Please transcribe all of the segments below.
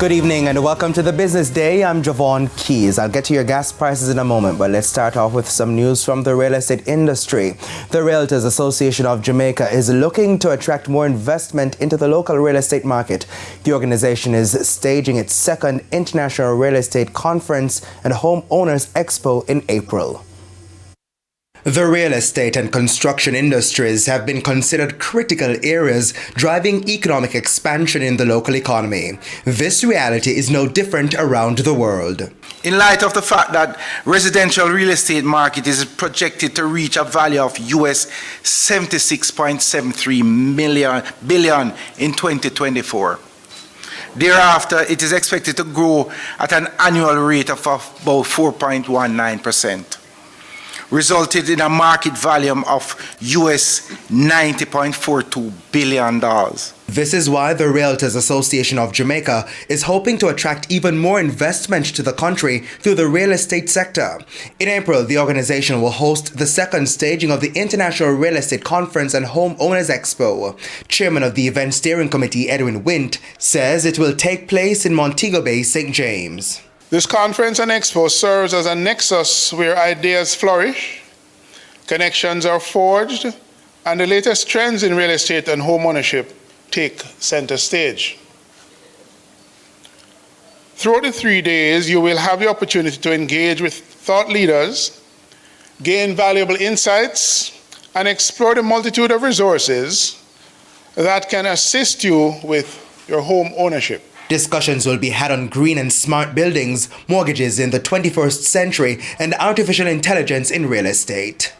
Good evening and welcome to the Business Day. I'm Javon Keys. I'll get to your gas prices in a moment, but let's start off with some news from the real estate industry. The Realtors Association of Jamaica is looking to attract more investment into the local real estate market. The organization is staging its second International Real Estate Conference and Homeowners Expo in April. The real estate and construction industries have been considered critical areas driving economic expansion in the local economy. This reality is no different around the world. In light of the fact that residential real estate market is projected to reach a value of US $76.73 billion in 2024. Thereafter, it is expected to grow at an annual rate of about 4.19%. resulted in a market volume of US $90.42 billion. This is why the Realtors Association of Jamaica is hoping to attract even more investment to the country through the real estate sector. In April, the organization will host the second staging of the International Real Estate Conference and Homeowners Expo. Chairman of the Event Steering Committee, Edwin Wint, says it will take place in Montego Bay, St. James. This conference and expo serves as a nexus where ideas flourish, connections are forged, and the latest trends in real estate and home ownership take center stage. Throughout the 3 days, you will have the opportunity to engage with thought leaders, gain valuable insights, and explore the multitude of resources that can assist you with your home ownership. Discussions will be had on green and smart buildings, mortgages in the 21st century, and artificial intelligence in real estate.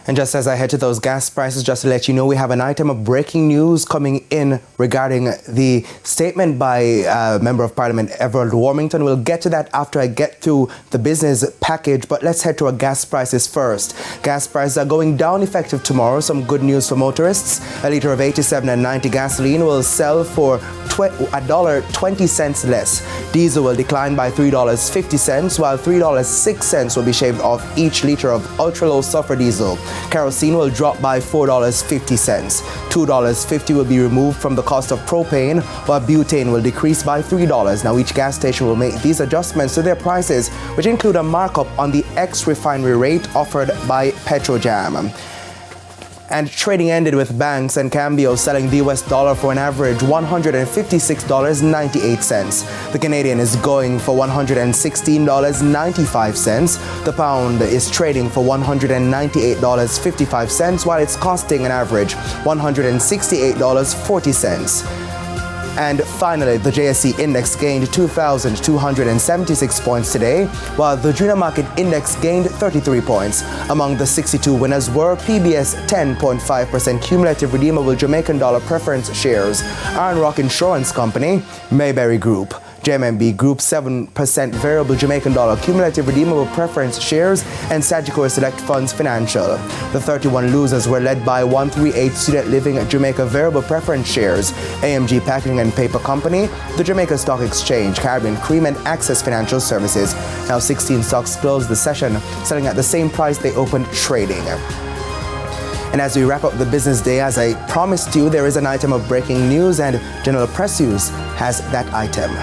And just as I head to those gas prices, just to let you know, we have an item of breaking news coming in regarding the statement by Member of Parliament Everald Warmington. We'll get to that after I get through the business package, but let's head to our gas prices first. Gas prices are going down effective tomorrow. Some good news for motorists. A litre of 87 and 90 gasoline will sell for $1.20 less. Diesel will decline by $3.50, while $3.06 will be shaved off each litre of ultra-low sulfur diesel. Kerosene will drop by $4.50. $2.50 will be removed from the cost of propane, while butane will decrease by $3. Now, each gas station will make these adjustments to their prices, which include a markup on the ex-refinery rate offered by Petrojam. And trading ended with banks and Cambio selling the US dollar for an average $156.98. The Canadian is going for $116.95. The pound is trading for $198.55, while it's costing an average $168.40. And finally, the JSE Index gained 2,276 points today, while the Junior Market Index gained 33 points. Among the 62 winners were PBS 10.5% cumulative redeemable Jamaican dollar preference shares, Iron Rock Insurance Company, Mayberry Group, JMMB Group 7% variable Jamaican dollar cumulative redeemable preference shares, and Sagicor Select Funds Financial. The 31 losers were led by 138 Student Living Jamaica variable preference shares, AMG Packaging and Paper Company, the Jamaica Stock Exchange, Caribbean Cream, and Access Financial Services. Now 16 stocks closed the session, selling at the same price they opened trading. And as we wrap up the business day, as I promised you, there is an item of breaking news, and General Press News has that item.